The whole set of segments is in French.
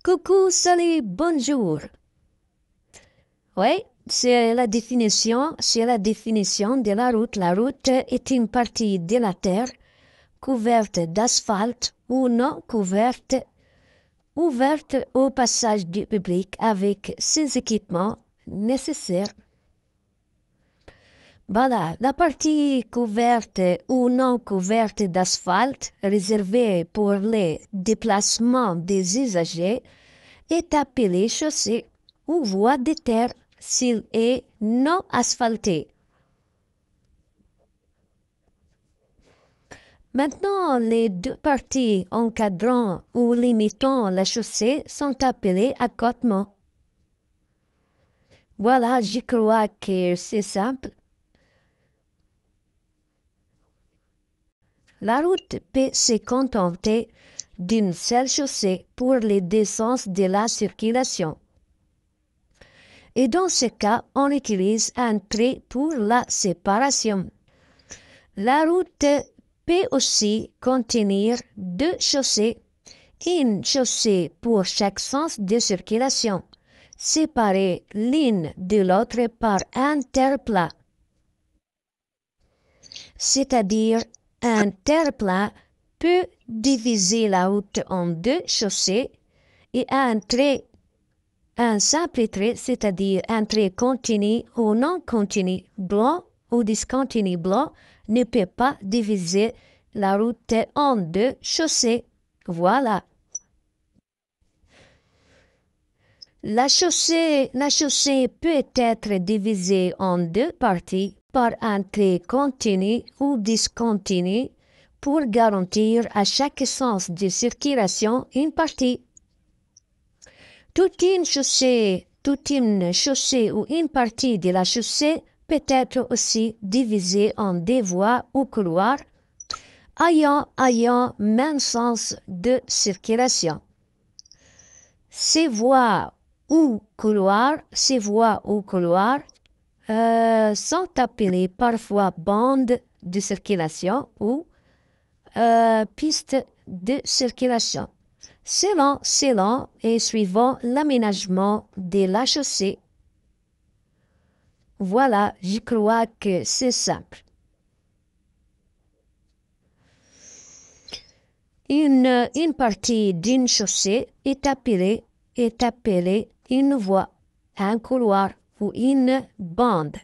Coucou, salut, bonjour. Oui, c'est la définition de la route. La route est une partie de la terre couverte d'asphalte ou non couverte, ouverte au passage du public avec ses équipements nécessaires. Voilà, la partie couverte ou non couverte d'asphalte, réservée pour les déplacements des usagers, est appelée chaussée ou voie de terre s'il est non asphalté. Maintenant, les deux parties encadrant ou limitant la chaussée sont appelées accotements. Voilà, je crois que c'est simple. La route peut se contenter d'une seule chaussée pour les deux sens de la circulation. Et dans ce cas, on utilise un trait pour la séparation. La route peut aussi contenir deux chaussées, une chaussée pour chaque sens de circulation, séparées l'une de l'autre par un terre-plat. C'est-à-dire, un terre-plat peut diviser la route en deux chaussées et un simple trait, c'est-à-dire un trait continu ou non continu, blanc ou discontinu blanc, ne peut pas diviser la route en deux chaussées. Voilà. La chaussée peut être divisée en deux parties par un trait continu ou discontinu pour garantir à chaque sens de circulation une partie. Toute une chaussée ou une partie de la chaussée peut être aussi divisée en deux voies ou couloirs ayant même sens de circulation. Ces voies ou couloirs sont appelées parfois bandes de circulation ou pistes de circulation, selon et suivant l'aménagement de la chaussée. Voilà, je crois que c'est simple. Une partie d'une chaussée est appelée une voie, un couloir ou une bande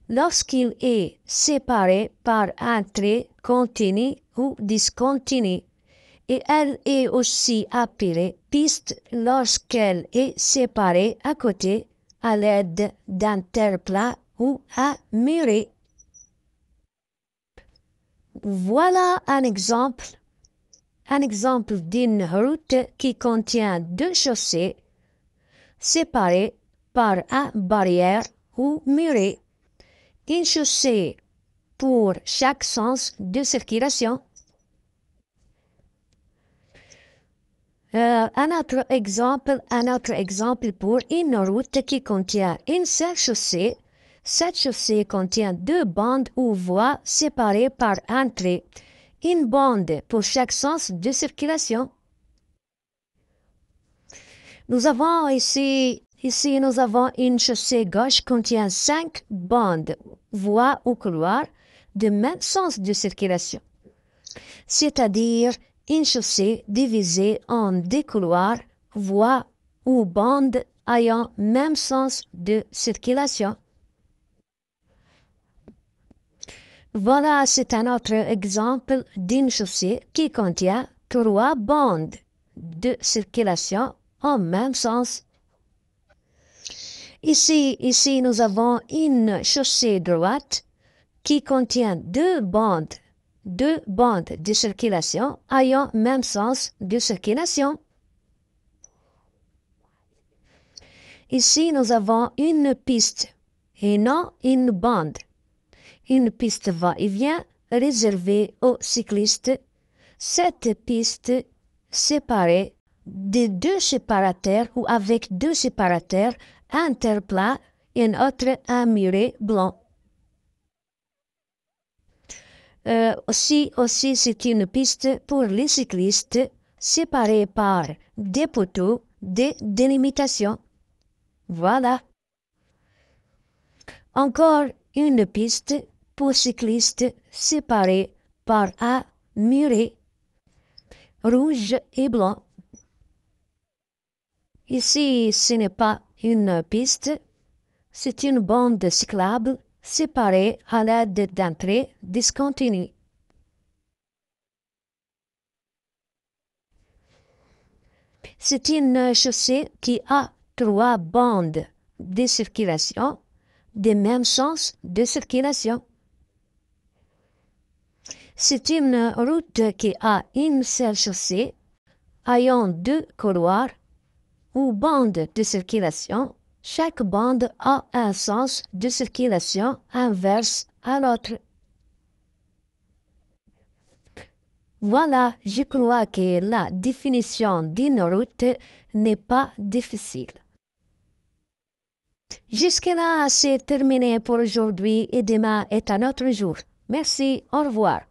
lorsqu'il est séparé par un trait continu ou discontinu, et elle est aussi appelée piste lorsqu'elle est séparée à côté à l'aide d'un terre-plat ou un muret. Voilà un exemple d'une route qui contient deux chaussées séparées par une barrière ou muret. Une chaussée pour chaque sens de circulation. Un autre exemple pour une route qui contient une seule chaussée. Cette chaussée contient deux bandes ou voies séparées par un trait. Une bande pour chaque sens de circulation. Nous avons ici une chaussée gauche contient 5 bandes, voies ou couloirs de même sens de circulation, c'est-à-dire une chaussée divisée en deux couloirs, voies ou bandes ayant même sens de circulation. Voilà, c'est un autre exemple d'une chaussée qui contient 3 bandes de circulation en même sens. Ici, nous avons une chaussée droite qui contient deux bandes de circulation ayant même sens de circulation. Ici, nous avons une piste et non une bande. Une piste va-et-vient réservée aux cyclistes. Cette piste séparée de deux séparateurs ou avec deux séparateurs, un terre-plat et un autre un muret blanc. Aussi, c'est une piste pour les cyclistes séparée par des poteaux des délimitations. Voilà. Encore une piste pour cyclistes séparés par un muret rouge et blanc. Ici, ce n'est pas une piste, c'est une bande cyclable séparée à l'aide d'un trait discontinu. C'est une chaussée qui a 3 bandes de circulation des mêmes sens de circulation. C'est une route qui a une seule chaussée ayant 2 couloirs ou bandes de circulation. Chaque bande a un sens de circulation inverse à l'autre. Voilà, je crois que la définition d'une route n'est pas difficile. Jusque-là, c'est terminé pour aujourd'hui et demain est un autre jour. Merci, au revoir.